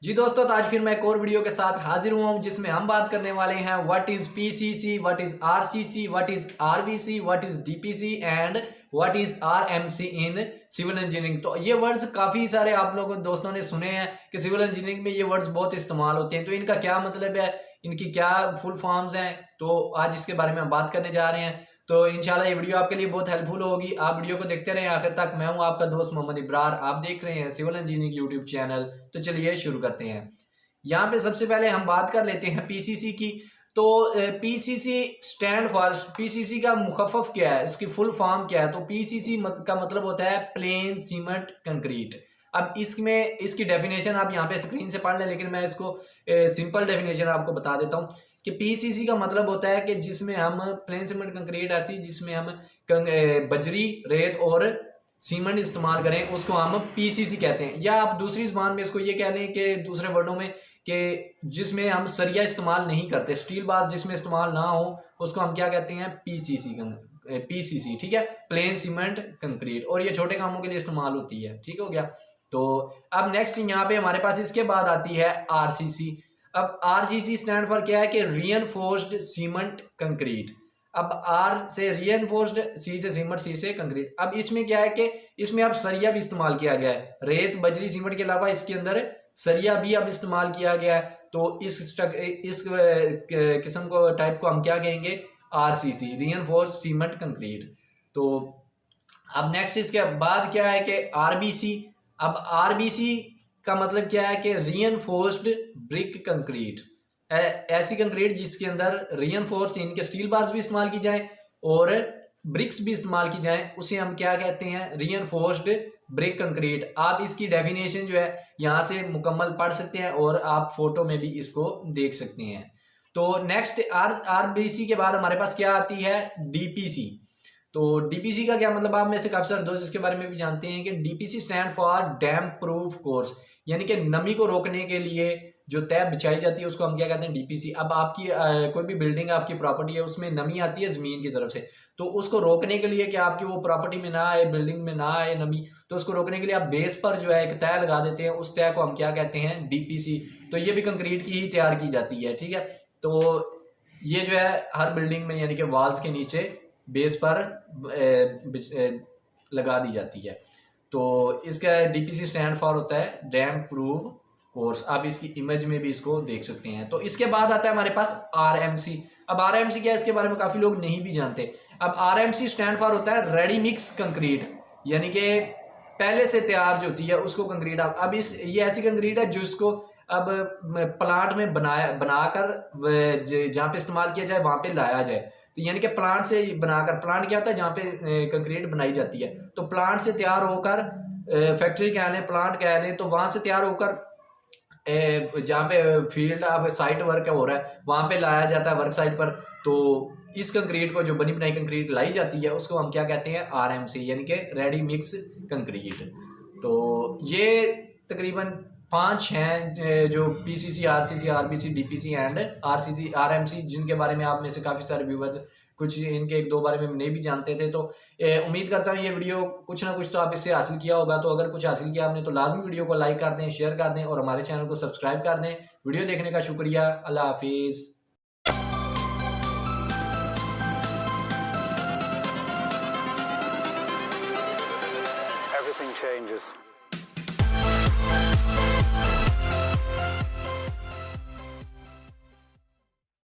जी दोस्तों, तो आज फिर मैं एक और वीडियो के साथ हाजिर हुआ हूं जिसमें हम बात करने वाले हैं what is PCC, what is RCC, what is RBC, what is DPC and what is RMC in civil engineering. तो ये वर्ड्स काफी सारे आप लोगों दोस्तों ने सुने हैं कि सिविल इंजीनियरिंग में ये वर्ड्स बहुत इस्तेमाल होते हैं, तो इनका क्या मतलब है, इनकी क्या फुल फॉर्म्स हैं, तो आज इसके बारे में हम बात करने जा रहे हैं। तो इंशाल्लाह ये वीडियो आपके लिए बहुत हेल्पफुल होगी। आप वीडियो को देखते रहें आखिर तक। मैं हूं आपका दोस्त मोहम्मद इब्रार, आप देख रहे हैं सिविल इंजीनियरिंग यूट्यूब चैनल। तो चलिए शुरू करते हैं। यहाँ पे सबसे पहले हम बात कर लेते हैं पीसीसी की। तो पीसीसी स्टैंड फॉर, पीसीसी का मुखफ़फ़ क्या है, इसकी फुल फॉर्म क्या है? तो पीसीसी का मतलब होता है प्लेन सीमेंट कंक्रीट। अब इसमें इसकी डेफिनेशन आप यहाँ पे स्क्रीन से पढ़ लें, लेकिन मैं इसको सिंपल डेफिनेशन आपको बता देता हूँ कि पीसीसी का मतलब होता है कि जिसमें हम प्लेन सीमेंट कंक्रीट ऐसी जिसमें हम बजरी, रेत और सीमेंट इस्तेमाल करें, उसको हम पीसीसी कहते हैं। या आप दूसरी ज़बान में इसको ये कह लें कि दूसरे वर्डों में कि जिसमें हम सरिया इस्तेमाल नहीं करते, स्टील बार्स जिसमें इस्तेमाल ना हो, उसको हम क्या कहते हैं? पीसीसी। ठीक है, प्लेन सीमेंट कंक्रीट। और ये छोटे कामों के लिए इस्तेमाल होती है। ठीक हो गया। तो अब नेक्स्ट यहाँ पे हमारे पास इसके बाद आती है आरसीसी। अब आरसीसी स्टैंड फॉर क्या है कि रीइंफोर्स्ड सीमेंट कंक्रीट। अब आर से रीइंफोर्स्ड, सी से सीमेंट, सी से कंक्रीट। अब इसमें क्या है कि इसमें अब सरिया भी इस्तेमाल किया गया है। रेत, बजरी, सीमेंट के अलावा इसके अंदर सरिया भी अब इस्तेमाल किया गया है। तो इस किस्म को टाइप को हम क्या कहेंगे? RCC, reinforced cement concrete. तो अब नेक्स्ट इसके बाद क्या है कि आरबीसी। अब आरबीसी का मतलब क्या है कि रीइंफोर्स्ड ब्रिक कंक्रीट। ऐसी कंक्रीट जिसके अंदर रीइंफोर्स्ड इनके स्टील बार्स भी इस्तेमाल की जाए और ब्रिक्स भी इस्तेमाल की जाए, उसे हम क्या कहते हैं? Reinforced brick concrete. आप इसकी डेफिनेशन जो है यहाँ से मुकम्मल पढ़ सकते हैं और आप फोटो में भी इसको देख सकते हैं। तो नेक्स्ट आरबीसी के बाद हमारे पास क्या आती है? डीपीसी। तो डीपीसी का क्या मतलब? आप में से काफी सारे दोस्त इसके बारे में भी जानते हैं कि DPC stand for dam proof course, यानी कि नमी को रोकने के लिए जो तय बिछाई जाती है उसको हम क्या कहते हैं? डीपीसी। अब आपकी कोई भी बिल्डिंग, आपकी प्रॉपर्टी है, उसमें नमी आती है जमीन की तरफ से, तो उसको रोकने के लिए कि आपकी वो प्रॉपर्टी में ना आए, बिल्डिंग में ना आए नमी, तो उसको रोकने के लिए आप बेस पर जो है एक तय लगा देते हैं। उस तय को हम क्या कहते हैं? डीपीसी। तो ये भी कंक्रीट की ही तैयार की जाती है। ठीक है, तो ये जो है हर बिल्डिंग में यानी कि वॉल्स के नीचे बेस पर लगा दी जाती है। तो इसका डीपीसी स्टैंड फॉर होता है डैम प्रूफ कोर्स। आप इसकी इमेज में भी इसको देख सकते हैं। तो इसके बाद आता है हमारे पास आरएमसी। अब आरएमसी क्या है, इसके बारे में काफी लोग नहीं भी जानते। अब आरएमसी स्टैंड फॉर होता है रेडी मिक्स कंक्रीट, यानी कि पहले से तैयार जो होती है उसको कंक्रीट। अब ये ऐसी कंक्रीट है जिसको अब प्लांट में बनाकर जहाँ पे इस्तेमाल किया जाए वहां पे लाया जाए। तो यानी कि प्लांट से बनाकर, प्लांट क्या होता है? जहाँ पे कंक्रीट बनाई जाती है, तो प्लांट से तैयार होकर फैक्ट्री कह लें, प्लांट कह लें, तो वहां से तैयार होकर जहाँ पे फील्ड अब साइट वर्क हो रहा है वहां पे लाया जाता है, वर्क साइट पर। तो इस कंक्रीट को, जो बनी बनाई कंक्रीट लाई जाती है, उसको हम क्या कहते हैं? आरएमसी, यानी कि रेडी मिक्स कंक्रीट। तो ये तकरीबन 5 हैं जो PCC, RCC, RBC, DPC and RCC, RMC, जिनके बारे में आप में से काफ़ी सारे व्यूवर्स कुछ इनके एक दो बारे में नहीं भी जानते थे। तो उम्मीद करता हूँ ये वीडियो कुछ ना कुछ तो आप इससे हासिल किया होगा। तो अगर कुछ हासिल किया आपने तो लाजमी वीडियो को लाइक कर दें, शेयर कर दें और हमारे चैनल को सब्सक्राइब कर दें। वीडियो देखने का शुक्रिया। अल्लाह हाफिज़। Everything changes.